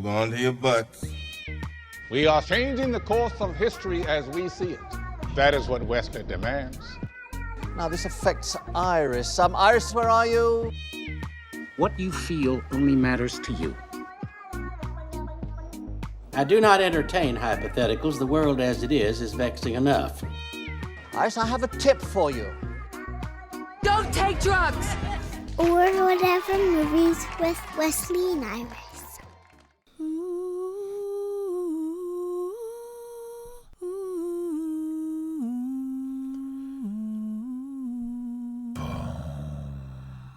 Hold on to your butts. We are changing the course of history as we see it. That is what Wesley demands. Now, this affects Iris. Iris, where are you? What you feel only matters to you. I do not entertain hypotheticals. The world as it is vexing enough. Iris, I have a tip for you. Don't take drugs! Or whatever movies with Wesley and Iris.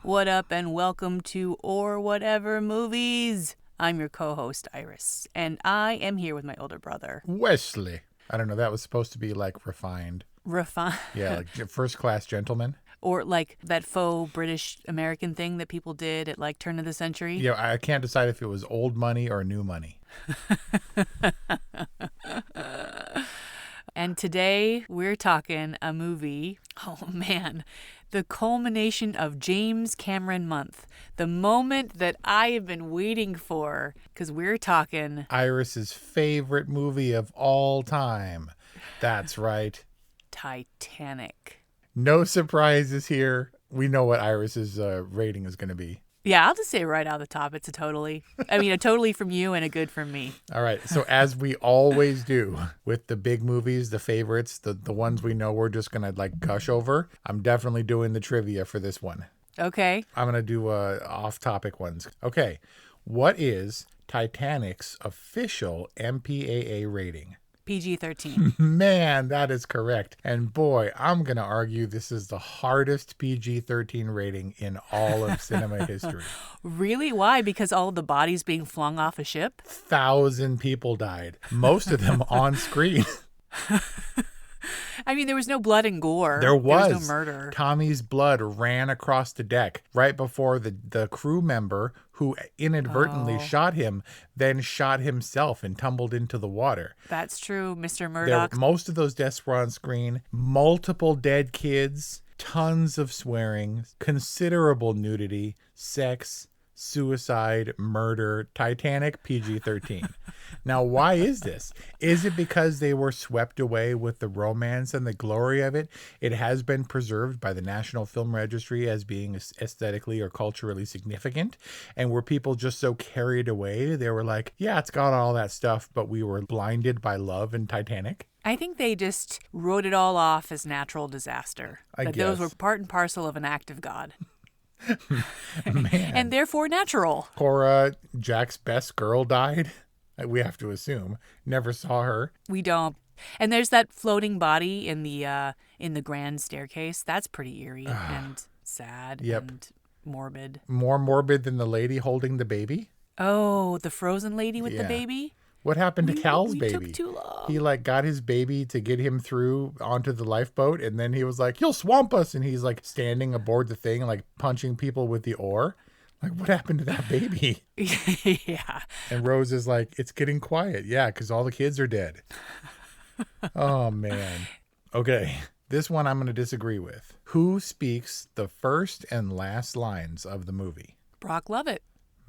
What up, and welcome to Or Whatever Movies. I'm your co-host, Iris, and I am here with my older brother, Wesley. I don't know, that was supposed to be like refined. Refined? Yeah, like first-class gentleman. Or like that faux British-American thing that people did at like turn of the century. Yeah, I can't decide if it was old money or new money. And today we're talking a movie, oh man, the culmination of James Cameron month. The moment that I have been waiting for, because we're talking Iris's favorite movie of all time. That's right. Titanic. No surprises here. We know what Iris's rating is going to be. Yeah, I'll just say right out the top, it's a totally. I mean, a totally from you and a good from me. All right. So as we always do with the big movies, the favorites, the ones we know we're just going to like gush over, I'm definitely doing the trivia for this one. Okay. I'm going to do off-topic ones. Okay. What is Titanic's official MPAA rating? PG-13. Man, that is correct. And boy, I'm going to argue this is the hardest PG-13 rating in all of cinema history. Really? Why? Because all of the bodies being flung off a ship? 1,000 people died. Most of them on screen. I mean, there was no blood and gore. There was no murder. Tommy's blood ran across the deck right before the crew member who inadvertently shot him then shot himself and tumbled into the water. That's true, Mr. Murdoch. Most of those deaths were on screen. Multiple dead kids, tons of swearing, considerable nudity, sex, suicide, murder. Titanic, PG-13. Now, why is this? Is it because they were swept away with the romance and the glory of it? It has been preserved by the National Film Registry as being aesthetically or culturally significant. And were people just so carried away? They were like, yeah, it's got all that stuff, but we were blinded by love in Titanic. I think they just wrote it all off as natural disaster. I guess. Those were part and parcel of an act of God. Man. And therefore natural. Cora, Jack's best girl, died. We have to assume. Never saw her. We don't. And there's that floating body in the grand staircase. That's pretty eerie and sad and morbid. More morbid than the lady holding the baby? Oh, the frozen lady with the baby? What happened to Cal's baby? Took too long. He got his baby to get him through onto the lifeboat, and then he was like, he'll swamp us, and he's standing aboard the thing and punching people with the oar. What happened to that baby? Yeah. And Rose is like, it's getting quiet. Yeah, because all the kids are dead. Oh, man. Okay, this one I'm going to disagree with. Who speaks the first and last lines of the movie? Brock Lovett.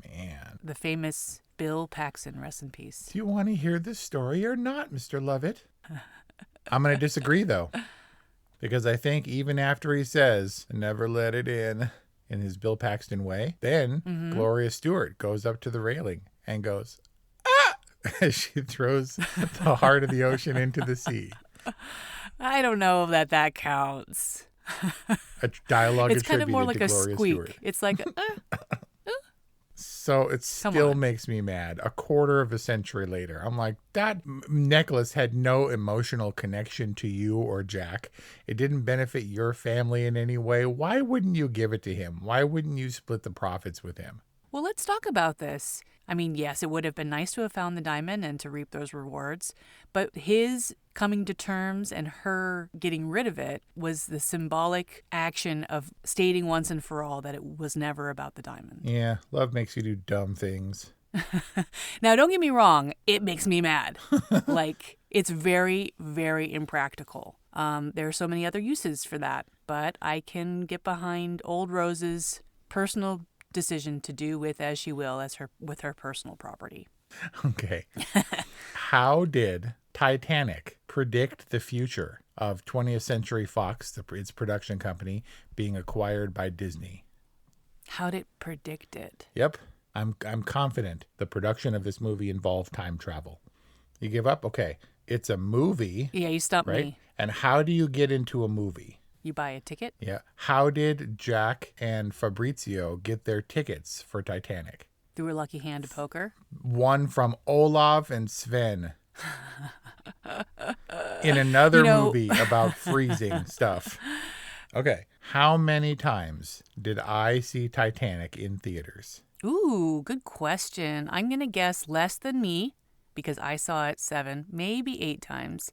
Man. The famous Bill Paxton, rest in peace. Do you want to hear this story or not, Mr. Lovett? I'm going to disagree, though, because I think even after he says, never let it in his Bill Paxton way, then Gloria Stewart goes up to the railing and goes, ah! As she throws the heart of the ocean into the sea. I don't know if that counts. A dialogue it's kind of more like to a Gloria squeak. Stewart. It's like So it still makes me mad. A quarter of a century later, I'm like, that necklace had no emotional connection to you or Jack. It didn't benefit your family in any way. Why wouldn't you give it to him? Why wouldn't you split the profits with him? Well, let's talk about this. I mean, yes, it would have been nice to have found the diamond and to reap those rewards, but his coming to terms and her getting rid of it was the symbolic action of stating once and for all that it was never about the diamond. Yeah, love makes you do dumb things. Now, don't get me wrong, it makes me mad. It's very, very impractical. There are so many other uses for that, but I can get behind old Rose's personal decision to do with as she will with her personal property. Okay. How did Titanic predict the future of 20th Century Fox, its production company, being acquired by Disney? How'd it predict it? Yep. I'm confident the production of this movie involved time travel. You give up? Okay. It's a movie. Yeah, you stumped right? me. And how do you get into a movie? You buy a ticket? Yeah. How did Jack and Fabrizio get their tickets for Titanic? Through a lucky hand of poker? One from Olaf and Sven. In another movie about freezing stuff. Okay. How many times did I see Titanic in theaters? Ooh, good question. I'm going to guess less than me because I saw it 7, maybe 8 times.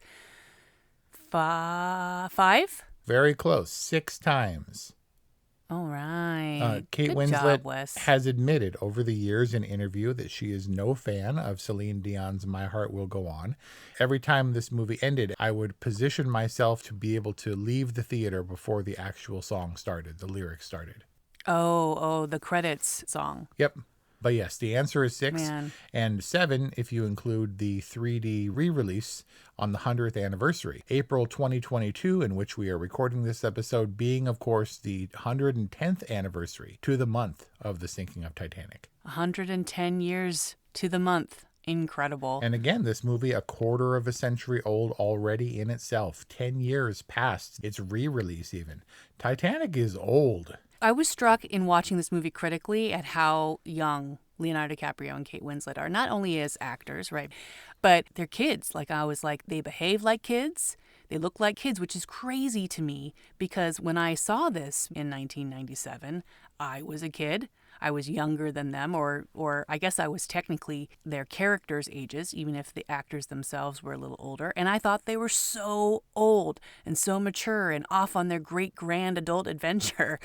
5? Very close. 6 times. All right. Kate Good Winslet job, Wes. has admitted over the years in interview that she is no fan of Celine Dion's My Heart Will Go On. Every time this movie ended, I would position myself to be able to leave the theater before the actual song started, the lyrics started. Oh, the credits song. Yep. But yes, the answer is 6. Man. And 7 if you include the 3D re-release on the 100th anniversary, April 2022, in which we are recording this episode, being, of course, the 110th anniversary to the month of the sinking of Titanic. 110 years to the month. Incredible. And again, this movie, a quarter of a century old already in itself, 10 years past its re-release even. Titanic is old. I was struck in watching this movie critically at how young Leonardo Dicaprio and Kate Winslet are, not only as actors, right, but they're kids. Like, I was like, they behave like kids, they look like kids, which is crazy to me because when I saw this in 1997, I was a kid. I was younger than them, or I guess I was technically their characters' ages, even if the actors themselves were a little older. And I thought they were so old and so mature and off on their great grand adult adventure.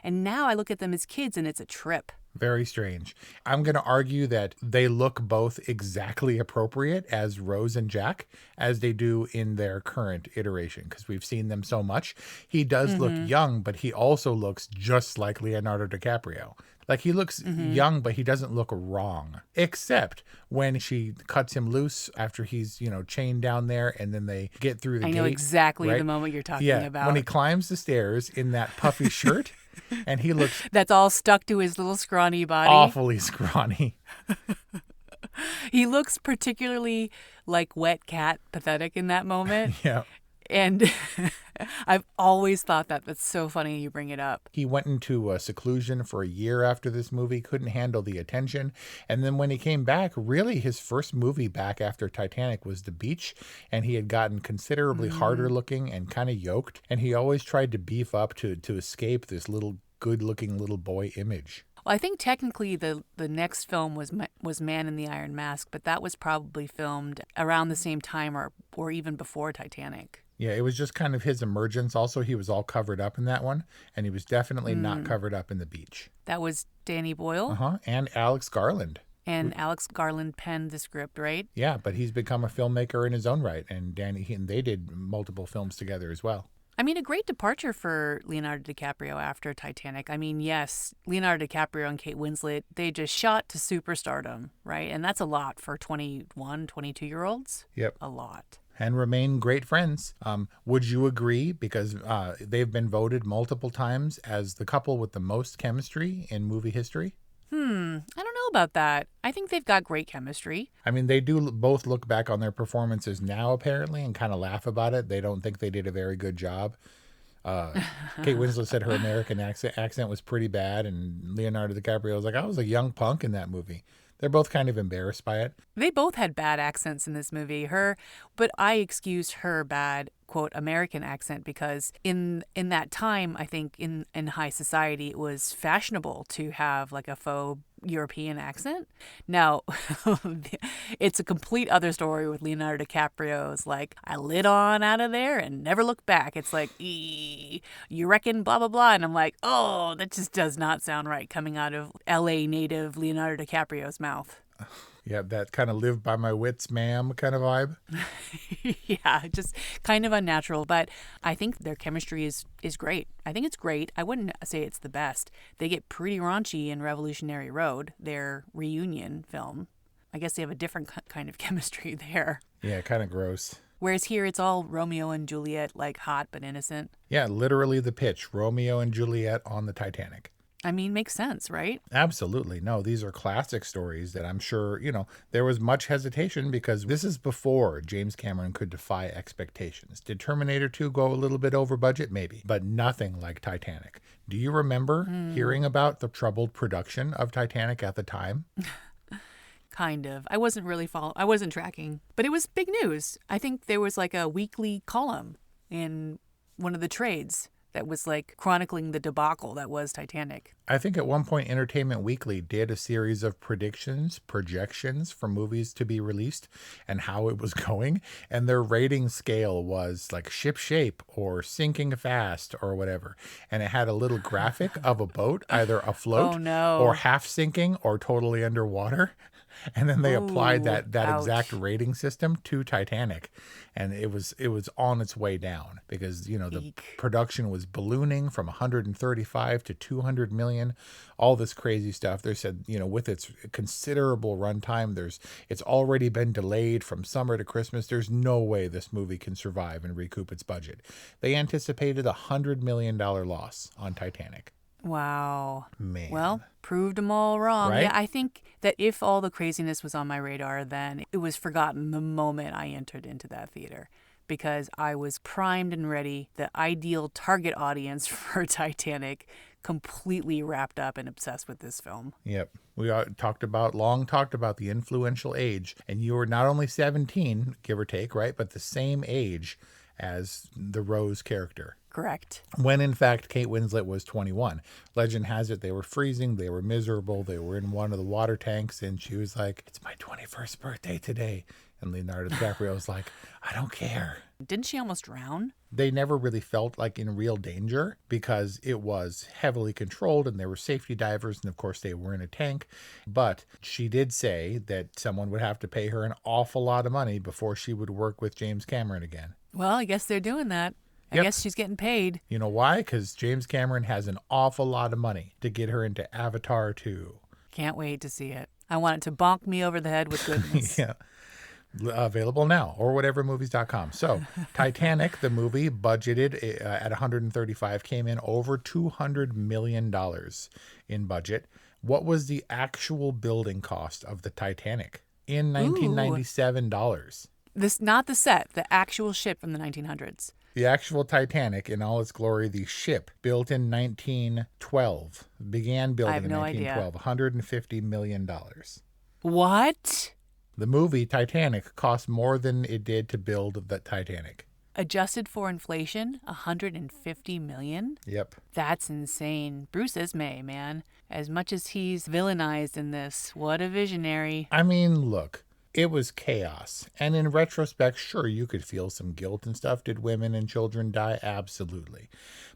And now I look at them as kids and it's a trip. Very strange. I'm going to argue that they look both exactly appropriate as Rose and Jack as they do in their current iteration because we've seen them so much. He does look young, but he also looks just like Leonardo DiCaprio. Like he looks young, but he doesn't look wrong, except when she cuts him loose after he's, chained down there and then they get through the gate. I know exactly right? the moment you're talking about. When he climbs the stairs in that puffy shirt and he looks that's all stuck to his little scrawny body. awfully scrawny. He looks particularly like wet cat pathetic in that moment. Yeah. And I've always thought that. That's so funny you bring it up. He went into seclusion for a year after this movie, couldn't handle the attention. And then when he came back, really his first movie back after Titanic was The Beach. And he had gotten considerably harder looking and kind of yoked. And he always tried to beef up to escape this little good looking little boy image. Well, I think technically the next film was Man in the Iron Mask, but that was probably filmed around the same time or even before Titanic. Yeah, it was just kind of his emergence. Also, he was all covered up in that one, and he was definitely not covered up in The Beach. That was Danny Boyle? And Alex Garland. And Alex Garland penned the script, right? Yeah, but he's become a filmmaker in his own right, and they did multiple films together as well. I mean, a great departure for Leonardo DiCaprio after Titanic. I mean, yes, Leonardo DiCaprio and Kate Winslet, they just shot to superstardom, right? And that's a lot for 21, 22-year-olds. Yep. A lot. And remain great friends. Would you agree? Because they've been voted multiple times as the couple with the most chemistry in movie history. I don't know about that. I think they've got great chemistry. I mean, they do both look back on their performances now, apparently, and kind of laugh about it. They don't think they did a very good job. Kate Winslet said her American accent was pretty bad, and Leonardo DiCaprio was like, I was a young punk in that movie. They're both kind of embarrassed by it. They both had bad accents in this movie. But I excused her bad, quote, American accent because in that time, I think in high society, it was fashionable to have like a faux European accent. Now, it's a complete other story with Leonardo DiCaprio's like, I lit on out of there and never looked back. It's like, you reckon blah, blah, blah. And I'm like, oh, that just does not sound right coming out of LA native Leonardo DiCaprio's mouth. Yeah, that kind of live by my wits, ma'am kind of vibe. Yeah, just kind of unnatural. But I think their chemistry is great. I think it's great. I wouldn't say it's the best. They get pretty raunchy in Revolutionary Road, their reunion film. I guess they have a different kind of chemistry there. Yeah, kind of gross. Whereas here it's all Romeo and Juliet, like hot but innocent. Yeah, literally the pitch, Romeo and Juliet on the Titanic. I mean, makes sense, right? Absolutely. No, these are classic stories that I'm sure, there was much hesitation because this is before James Cameron could defy expectations. Did Terminator 2 go a little bit over budget? Maybe, but nothing like Titanic. Do you remember hearing about the troubled production of Titanic at the time? Kind of. I wasn't really I wasn't tracking, but it was big news. I think there was like a weekly column in one of the trades that was like chronicling the debacle that was Titanic. I think at one point Entertainment Weekly did a series of projections for movies to be released and how it was going. And their rating scale was like ship shape or sinking fast or whatever. And it had a little graphic of a boat either afloat or half sinking or totally underwater. And then they applied that exact rating system to Titanic. And it was on its way down because, the production was ballooning from 135 to 200 million, all this crazy stuff. They said, with its considerable runtime, it's already been delayed from summer to Christmas. There's no way this movie can survive and recoup its budget. They anticipated a $100 million loss on Titanic. Wow. Man. Well, proved them all wrong. Right? Yeah, I think that if all the craziness was on my radar, then it was forgotten the moment I entered into that theater because I was primed and ready, the ideal target audience for Titanic, completely wrapped up and obsessed with this film. Yep. We talked about the influential age. And you were not only 17, give or take, right? But the same age as the Rose character. Correct. When in fact Kate Winslet was 21. Legend has it they were freezing, they were miserable, they were in one of the water tanks, and she was like, "It's my 21st birthday today." And Leonardo Dicaprio was like, "I don't care." Didn't she almost drown? They never really felt like in real danger because it was heavily controlled and there were safety divers, and of course they were in a tank. But she did say that someone would have to pay her an awful lot of money before she would work with James Cameron again. Well, I guess they're doing that. Yep. I guess she's getting paid. You know why? Because James Cameron has an awful lot of money to get her into Avatar 2. Can't wait to see it. I want it to bonk me over the head with goodness. Yeah. Available now or whatevermovies.com. So Titanic, the movie, budgeted at 135, came in over $200 million in budget. What was the actual building cost of the Titanic in 1997 dollars? This not the set, the actual ship from the 1900s. The actual Titanic in all its glory, the ship built in 1912, began building in 1912, $150 million. What? The movie Titanic cost more than it did to build the Titanic. Adjusted for inflation, $150 million? Yep. That's insane. Bruce Ismay, man. As much as he's villainized in this, what a visionary. I mean, look. It was chaos. And in retrospect, sure, you could feel some guilt and stuff. Did women and children die? Absolutely.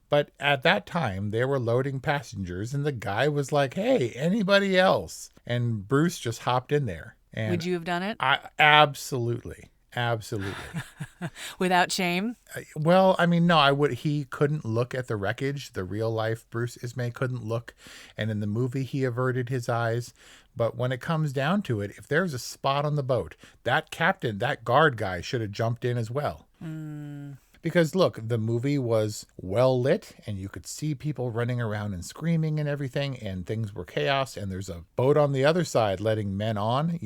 But at that time, they were loading passengers, and the guy was like, "Hey, anybody else?" And Bruce just hopped in there. And would you have done it? Absolutely. Without shame? Well, I mean, no, I would. He couldn't look at the wreckage. The real life Bruce Ismay couldn't look. And in the movie, he averted his eyes. But when it comes down to it, if there's a spot on the boat, that captain, that guard guy should have jumped in as well. Because look, the movie was well lit and you could see people running around and screaming and everything, and things were chaos, and there's a boat on the other side letting men on,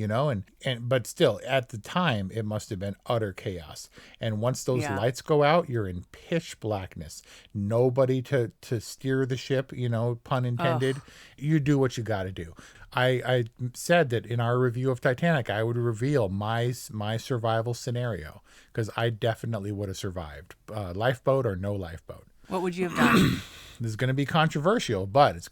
but still at the time it must have been utter chaos. And once those lights go out, you're in pitch blackness. Nobody to steer the ship, pun intended. Ugh. You do what you got to do. I said that in our review of Titanic, I would reveal my survival scenario because I definitely would have survived. Lifeboat or no lifeboat. What would you have done? This is going to be controversial, but it's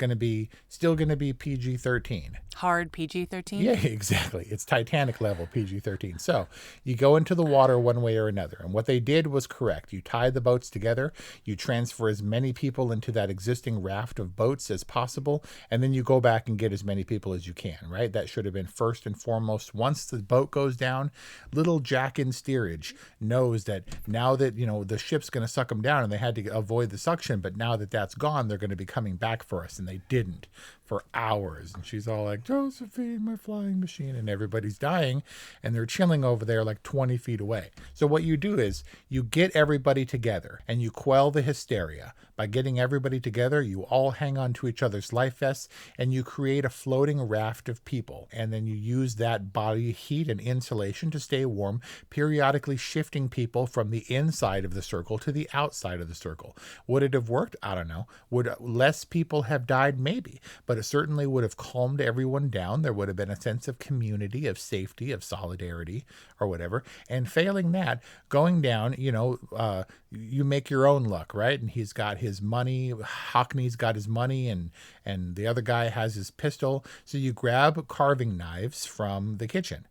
still going to be PG-13. Hard PG-13? Yeah, exactly. It's Titanic level PG-13. So you go into the water one way or another. And what they did was correct. You tie the boats together. You transfer as many people into that existing raft of boats as possible. And then you go back and get as many people as you can, right? That should have been first and foremost. Once the boat goes down, little Jack in steerage knows that now that, the ship's going to suck them down and they had to avoid the suction. But now that that's gone, they're going to be coming back for us. And they didn't. for hours. And she's all like, Josephine, my flying machine. And everybody's dying. And they're chilling over there like 20 feet away. So what you do is you get everybody together and you quell the hysteria. By getting everybody together, you all hang on to each other's life vests and you create a floating raft of people. And then you use that body heat and insulation to stay warm, periodically shifting people from the inside of the circle to the outside of the circle. Would it have worked? I don't know. Would less people have died? Maybe. But it certainly would have calmed everyone down. There would have been a sense of community, of safety, of solidarity, or whatever. And failing that, going down, you make your own luck, right? And he's got his money. Hockney's got his money, and the other guy has his pistol. So you grab carving knives from the kitchen.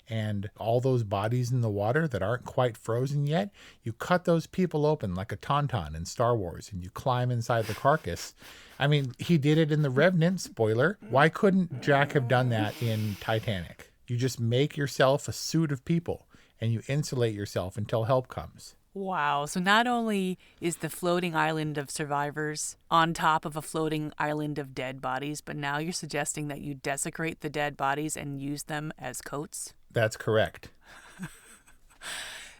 And all those bodies in the water that aren't quite frozen yet, you cut those people open like a tauntaun in Star Wars, and you climb inside the carcass. I mean, he did it in The Revenant, spoiler. Why couldn't Jack have done that in Titanic? You just make yourself a suit of people, and you insulate yourself until help comes. Wow. So not only is the floating island of survivors on top of a floating island of dead bodies, but now you're suggesting that you desecrate the dead bodies and use them as coats? That's correct.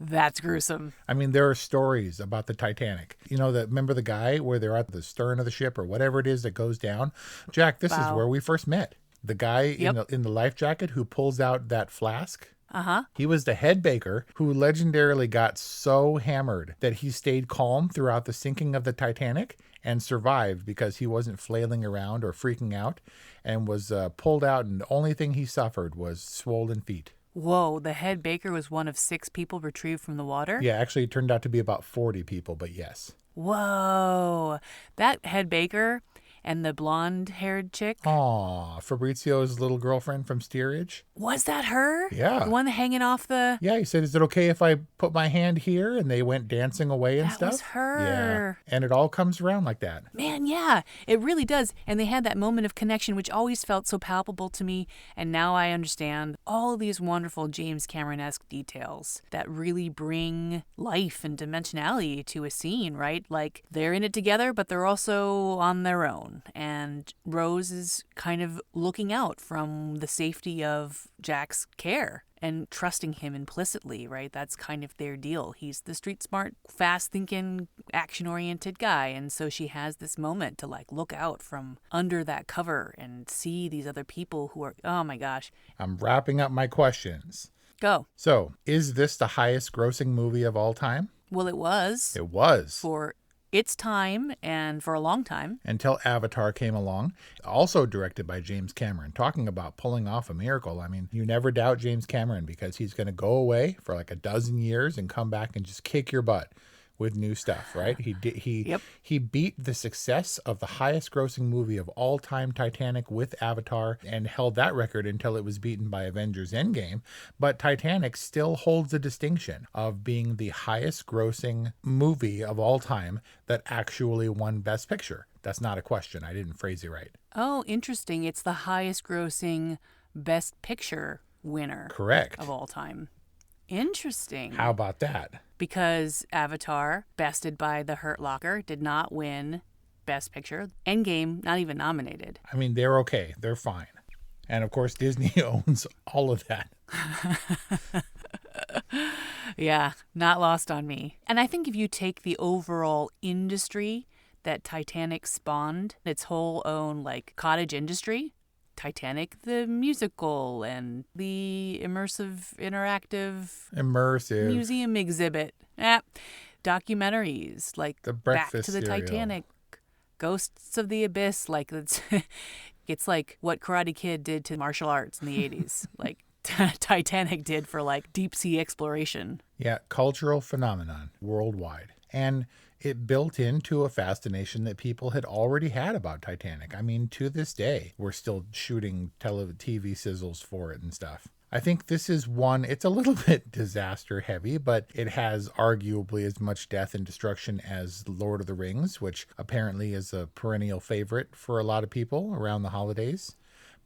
That's gruesome. I mean, there are stories about the Titanic. Remember the guy where they're at the stern of the ship or whatever it is that goes down? Jack, this is where we first met. The guy in the life jacket who pulls out that flask. Uh-huh. He was the head baker who legendarily got so hammered that he stayed calm throughout the sinking of the Titanic and survived because he wasn't flailing around or freaking out and was pulled out, and the only thing he suffered was swollen feet. Whoa, the head baker was one of 6 people retrieved from the water? Yeah, actually it turned out to be about 40 people, but yes. Whoa. That head baker and the blonde-haired chick. Aw, Fabrizio's little girlfriend from Steerage. Was that her? Yeah. The one hanging off the... Yeah, he said, is it okay if I put my hand here? And they went dancing away and stuff. That was her. Yeah, and it all comes around like that. Man, yeah, it really does. And they had that moment of connection, which always felt so palpable to me. And now I understand all of these wonderful James Cameron-esque details that really bring life and dimensionality to a scene, right? Like, they're in it together, but they're also on their own. And Rose is kind of looking out from the safety of Jack's care and trusting him implicitly, right? That's kind of their deal. He's the street smart, fast thinking, action oriented guy. And so she has this moment to look out from under that cover and see these other people who are, oh my gosh. I'm wrapping up my questions. Go. So, is this the highest grossing movie of all time? Well, it was. It was. For its time and for a long time. Until Avatar came along, also directed by James Cameron. Talking about pulling off a miracle. I mean, you never doubt James Cameron because he's going to go away for like a dozen years and come back and just kick your butt with new stuff, right? He beat the success of the highest grossing movie of all time, Titanic, with Avatar, and held that record until it was beaten by Avengers Endgame. But Titanic still holds the distinction of being the highest grossing movie of all time that actually won Best Picture. That's not a question. I didn't phrase it right. Oh, interesting. It's the highest grossing Best Picture winner. Correct. Of all time. Interesting. How about that? Because Avatar, bested by The Hurt Locker, did not win Best Picture. Endgame, not even nominated. I mean, they're okay. They're fine. And of course, Disney owns all of that. Yeah, not lost on me. And I think if you take the overall industry that Titanic spawned, its whole own cottage industry, Titanic the musical and the interactive museum exhibit, documentaries like the Back Breakfast to the cereal. Titanic, Ghosts of the Abyss, it's like what Karate Kid did to martial arts in the 80s, Titanic did for deep sea exploration. Yeah, cultural phenomenon worldwide. And it built into a fascination that people had already had about Titanic. I mean, to this day, we're still shooting TV sizzles for it and stuff. I think this is one, it's a little bit disaster heavy, but it has arguably as much death and destruction as Lord of the Rings, which apparently is a perennial favorite for a lot of people around the holidays.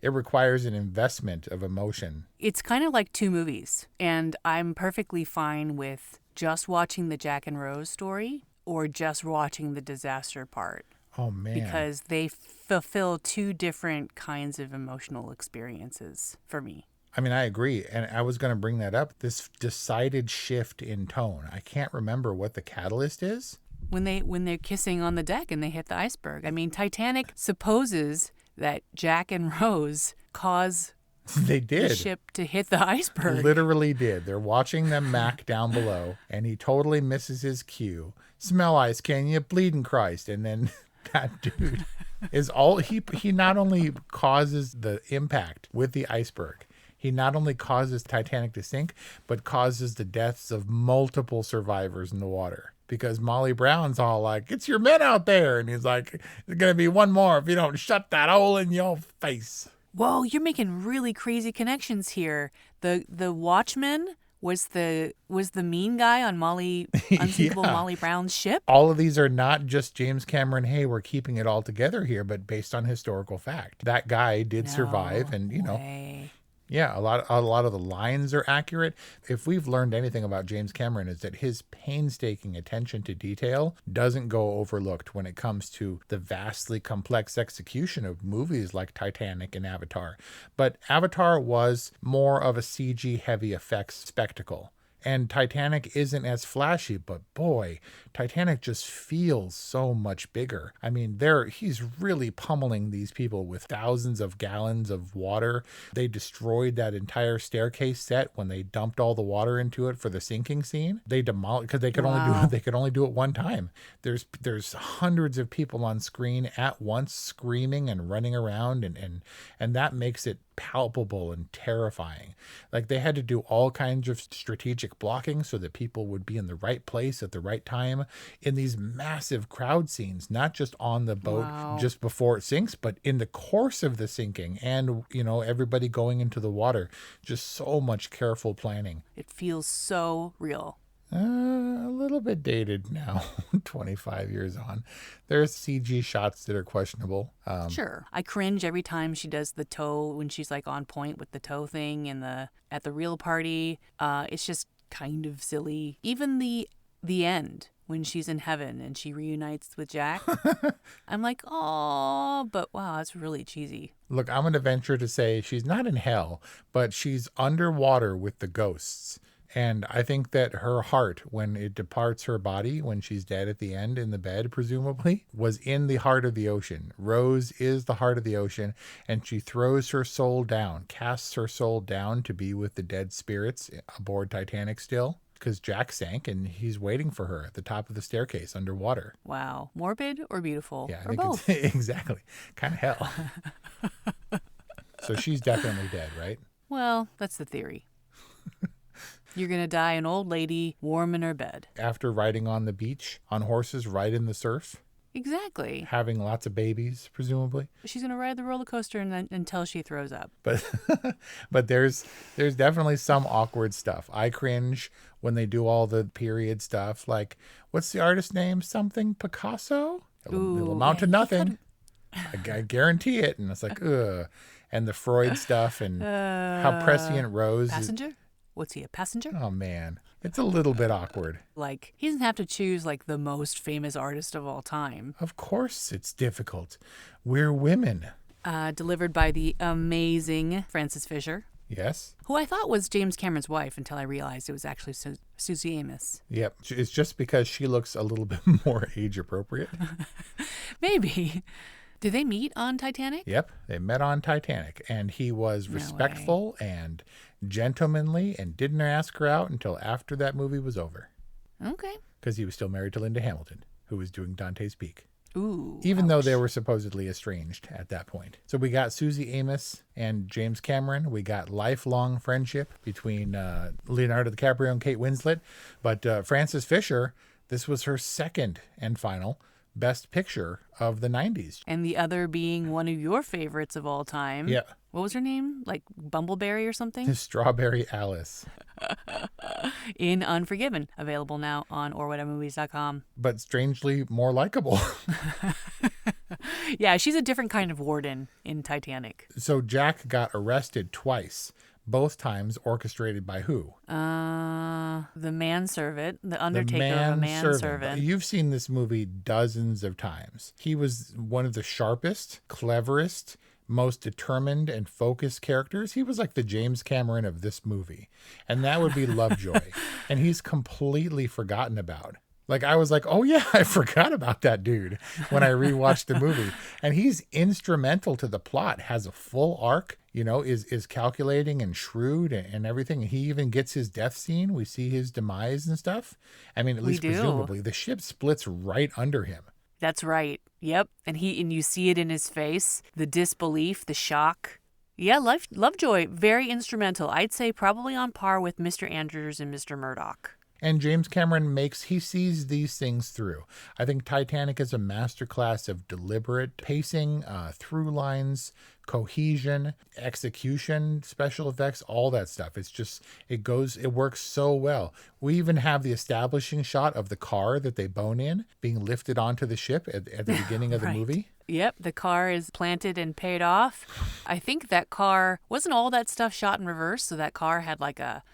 It requires an investment of emotion. It's kind of like 2 movies, and I'm perfectly fine with just watching the Jack and Rose story or just watching the disaster part. Oh, man. because they fulfill two different kinds of emotional experiences for me. I mean, I agree. And I was going to bring that up. This decided shift in tone. I can't remember what the catalyst is. When they're kissing on the deck and they hit the iceberg. I mean, Titanic supposes that Jack and Rose cause They the did. ship to hit the iceberg. Literally did. They're watching them mac down below, and he totally misses his cue. Smell ice, can you? Bleeding Christ. And then that dude is all he not only causes the impact with the iceberg, he not only causes Titanic to sink, but causes the deaths of multiple survivors in the water. Because Molly Brown's all like, "It's your men out there." And he's like, "There's going to be one more if you don't shut that hole in your face." Whoa, you're making really crazy connections here. The watchman was the mean guy on Unsinkable Yeah. Molly Brown's ship. All of these are not just James Cameron, hey, we're keeping it all together here, but based on historical fact. That guy did survive, and way. yeah, a lot of the lines are accurate. If we've learned anything about James Cameron, is that his painstaking attention to detail doesn't go overlooked when it comes to the vastly complex execution of movies like Titanic and Avatar. But Avatar was more of a CG heavy effects spectacle. And Titanic isn't as flashy, but boy, Titanic just feels so much bigger. I mean, he's really pummeling these people with thousands of gallons of water. They destroyed that entire staircase set when they dumped all the water into it for the sinking scene. They demolished because they could only do it one time. There's hundreds of people on screen at once screaming and running around, and that makes it palpable and terrifying. Like, they had to do all kinds of strategic blocking so that people would be in the right place at the right time in these massive crowd scenes, not just on the boat just before it sinks, but in the course of the sinking, and everybody going into the water. Just so much careful planning. It feels so real. A little bit dated now, 25 years on. There's CG shots that are questionable. Sure. I cringe every time she does the toe when she's like on point with the toe thing at the real party. It's just kind of silly. Even the end when she's in heaven and she reunites with Jack. I'm like, oh, but wow, that's really cheesy. Look, I'm going to venture to say she's not in hell, but she's underwater with the ghosts. And I think that her heart, when it departs her body, when she's dead at the end in the bed, presumably, was in the heart of the ocean. Rose is the heart of the ocean, and she throws her soul down, casts her soul down to be with the dead spirits aboard Titanic still, because Jack sank and he's waiting for her at the top of the staircase underwater. Wow. Morbid or beautiful? Yeah, I or think both? it's exactly. Kind of hell. So she's definitely dead, right? Well, that's the theory. You're going to die an old lady warm in her bed. After riding on the beach on horses right in the surf, Exactly. having lots of babies, presumably. She's going to ride the roller coaster until she throws up. But there's definitely some awkward stuff. I cringe when they do all the period stuff. Like, what's the artist's name? Something Picasso? It'll amount to nothing. I guarantee it. And it's like, ugh. And the Freud stuff and how prescient Rose is. Passenger? What's he, a passenger? Oh, man. It's a little bit awkward. Like, he doesn't have to choose, like, the most famous artist of all time. Of course it's difficult. We're women. Delivered by the amazing Frances Fisher, Yes? who I thought was James Cameron's wife until I realized it was actually Susie Amos. Yep. It's just because she looks a little bit more age appropriate. Maybe. Did they meet on Titanic? Yep. They met on Titanic, and he was respectful and gentlemanly and didn't ask her out until after that movie was over. Okay. Because he was still married to Linda Hamilton, who was doing Dante's Peak. Ooh. Even though they were supposedly estranged at that point. So we got Susie Amos and James Cameron. We got lifelong friendship between Leonardo Dicaprio and Kate Winslet. But Frances Fisher, this was her second and final Best Picture of the 90s. And the other being one of your favorites of all time. Yeah. What was her name? Like Bumbleberry or something? Strawberry Alice. In Unforgiven. Available now on orwhatevermovies.com. But strangely more likable. Yeah, she's a different kind of warden in Titanic. So Jack got arrested twice both times orchestrated by who? The manservant, the The undertaker of a manservant. You've seen this movie dozens of times. He was one of the sharpest, cleverest, most determined and focused characters. He was like the James Cameron of this movie. And that would be Lovejoy. And he's completely forgotten about. Like, I was like, oh yeah, I forgot about that dude when I rewatched the movie. And he's instrumental to the plot, has a full arc, you know, is calculating and shrewd and everything. He even gets his death scene. We see his demise and stuff. I mean, at least presumably, the ship splits right under him. That's right. Yep. And you see it in his face, the disbelief, the shock. Yeah, Lovejoy, very instrumental. I'd say probably on par with Mr. Andrews and Mr. Murdoch. And James Cameron he sees these things through. I think Titanic is a masterclass of deliberate pacing, through lines, cohesion, execution, special effects, all that stuff. It works so well. We even have the establishing shot of the car that they bone in being lifted onto the ship at the beginning of the movie. Yep, the car is planted and paid off. I think that car, wasn't all that stuff shot in reverse? So that car had like a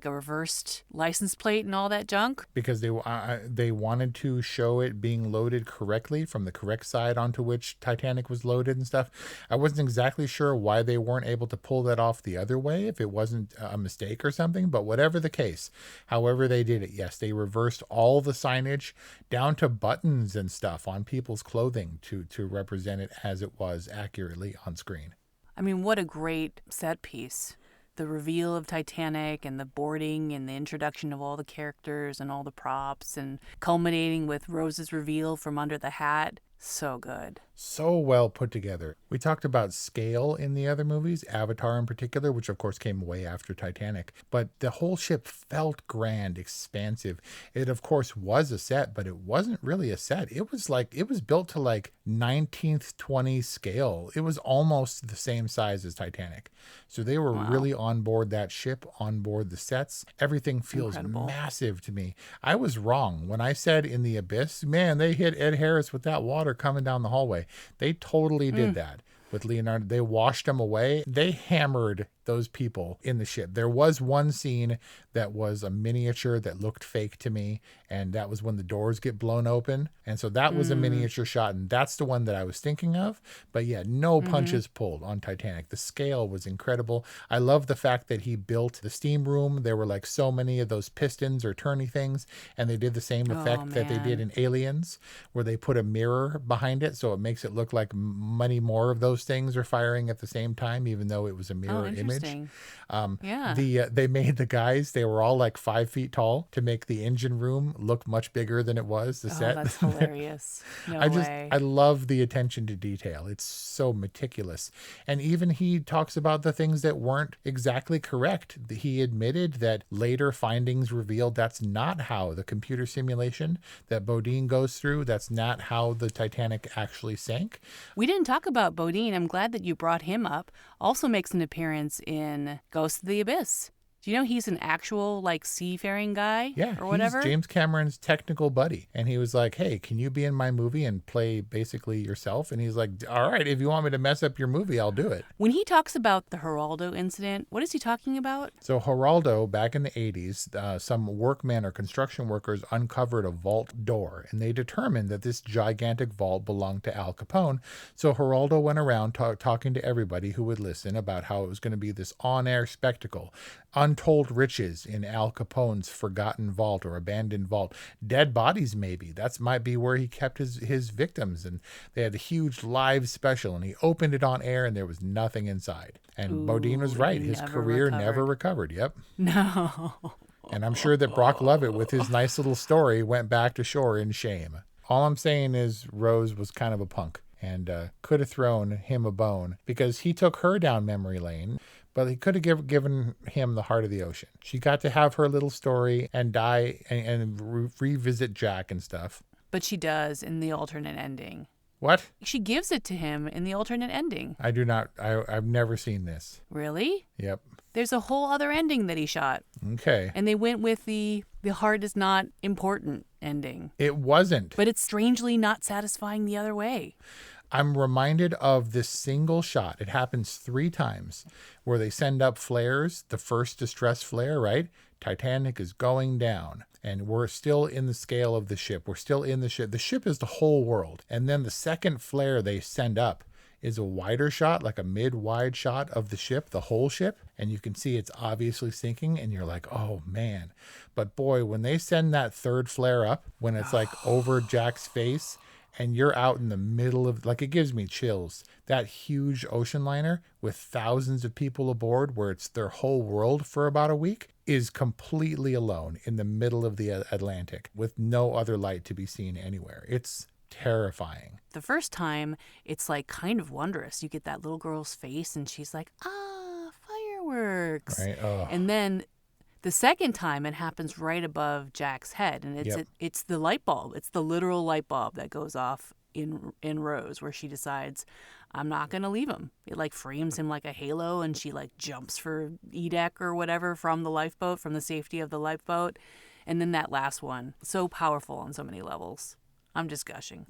reversed license plate and all that junk? Because they wanted to show it being loaded correctly from the correct side onto which Titanic was loaded and stuff. I wasn't exactly sure why they weren't able to pull that off the other way, if it wasn't a mistake or something, but whatever the case, however they did it, yes, they reversed all the signage down to buttons and stuff on people's clothing to represent it as it was accurately on screen. I mean, what a great set piece. The reveal of Titanic and the boarding and the introduction of all the characters and all the props and culminating with Rose's reveal from under the hat. So good. So well put together. We talked about scale in the other movies, Avatar in particular, which of course came way after Titanic. But the whole ship felt grand, expansive. It of course was a set, but it wasn't really a set. It was built to like 19th, 20 scale. It was almost the same size as Titanic. So they were really on board that ship, on board the sets. Everything feels massive to me. I was wrong when I said in the Abyss, man, they hit Ed Harris with that water coming down the hallway. They totally did that with Leonardo. They washed him away. They hammered those people in the ship. There was one scene that was a miniature that looked fake to me, and that was when the doors get blown open. And so that was a miniature shot, and that's the one that I was thinking of. But yeah, no punches pulled on Titanic. The scale was incredible. I love the fact that he built the steam room. There were like so many of those pistons or turny things, and they did the same effect that they did in Aliens, where they put a mirror behind it, so it makes it look like many more of those things are firing at the same time, even though it was a mirror image. They made the guys, they were all like 5 feet tall to make the engine room look much bigger than it was, the set. That's hilarious. I love the attention to detail. It's so meticulous. And even he talks about the things that weren't exactly correct. He admitted that later findings revealed that's not how the computer simulation that Bodine goes through, that's not how the Titanic actually sank. We didn't talk about Bodine. I'm glad that you brought him up. Also makes an appearance in Ghost of the Abyss. Do you know he's an actual like seafaring guy or whatever? He's James Cameron's technical buddy. And he was like, hey, can you be in my movie and play basically yourself? And he's like, all right, if you want me to mess up your movie, I'll do it. When he talks about the Geraldo Incident, what is he talking about? So Geraldo, back in the 80s, some workmen or construction workers uncovered a vault door, and they determined that this gigantic vault belonged to Al Capone. So Geraldo went around talking to everybody who would listen about how it was going to be this on-air spectacle. Untold riches in Al Capone's forgotten vault or abandoned vault. Dead bodies, maybe. That might be where he kept his victims. And they had a huge live special, and he opened it on air, and there was nothing inside. And Bodine was right. His career never recovered. Yep. No. And I'm sure that Brock Lovett, with his nice little story, went back to shore in shame. All I'm saying is Rose was kind of a punk and could have thrown him a bone because he took her down memory lane. But he could have given him the heart of the ocean. She got to have her little story and die and revisit Jack and stuff. But she does in the alternate ending. What? She gives it to him in the alternate ending. I do not. I've never seen this. Really? Yep. There's a whole other ending that he shot. Okay. And they went with the heart is not important ending. It wasn't. But it's strangely not satisfying the other way. I'm reminded of this single shot. It happens 3 times where they send up flares, the first distress flare, right? Titanic is going down and we're still in the scale of the ship. We're still in the ship. The ship is the whole world. And then the second flare they send up is a wider shot, like a mid-wide shot of the ship, the whole ship. And you can see it's obviously sinking and you're like, oh man. But boy, when they send that third flare up, when it's like over Jack's face, and you're out in the middle of, like, it gives me chills. That huge ocean liner with thousands of people aboard where it's their whole world for about a week is completely alone in the middle of the Atlantic with no other light to be seen anywhere. It's terrifying. The first time, it's like kind of wondrous. You get that little girl's face and she's like, fireworks. Right? Oh. And then the second time, it happens right above Jack's head, and it's the light bulb. It's the literal light bulb that goes off in Rose, where she decides, I'm not going to leave him. It like frames him like a halo, and she like jumps for E-deck or whatever from the lifeboat, from the safety of the lifeboat. And then that last one, so powerful on so many levels. I'm just gushing.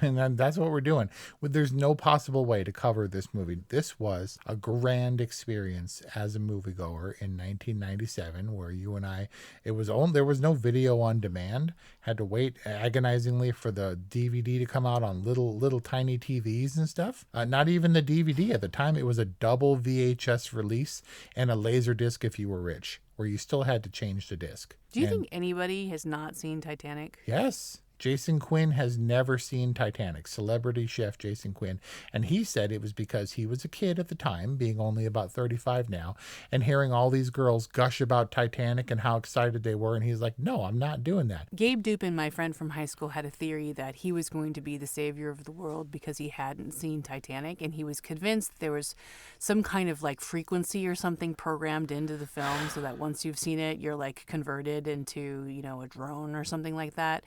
And that's what we're doing. There's no possible way to cover this movie. This was a grand experience as a moviegoer in 1997, where you and I, there was no video on demand. Had to wait agonizingly for the DVD to come out on little tiny TVs and stuff. Not even the DVD at the time. It was a double VHS release and a laser disc if you were rich, where you still had to change the disc. Do you think anybody has not seen Titanic? Yes. Jason Quinn has never seen Titanic, celebrity chef Jason Quinn. And he said it was because he was a kid at the time, being only about 35 now, and hearing all these girls gush about Titanic and how excited they were. And he's like, no, I'm not doing that. Gabe Dupin, my friend from high school, had a theory that he was going to be the savior of the world because he hadn't seen Titanic. And he was convinced there was some kind of like frequency or something programmed into the film so that once you've seen it, you're like converted into, a drone or something like that.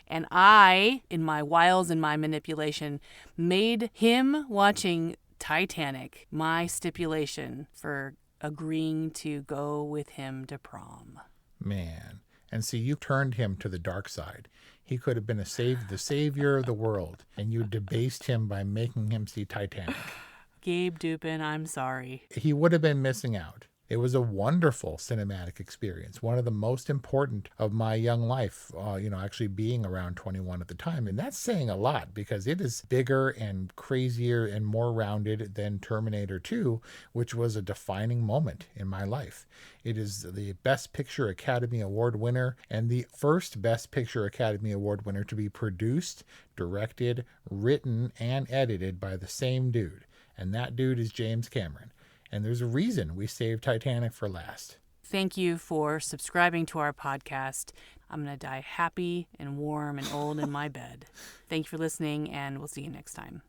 And I, in my wiles and my manipulation, made him watching Titanic my stipulation for agreeing to go with him to prom. Man. And see, you turned him to the dark side. He could have been the savior of the world, and you debased him by making him see Titanic. Gabe Dupin, I'm sorry. He would have been missing out. It was a wonderful cinematic experience, one of the most important of my young life, actually being around 21 at the time. And that's saying a lot because it is bigger and crazier and more rounded than Terminator 2, which was a defining moment in my life. It is the Best Picture Academy Award winner and the first Best Picture Academy Award winner to be produced, directed, written, and edited by the same dude. And that dude is James Cameron. And there's a reason we saved Titanic for last. Thank you for subscribing to our podcast. I'm going to die happy and warm and old in my bed. Thank you for listening, and we'll see you next time.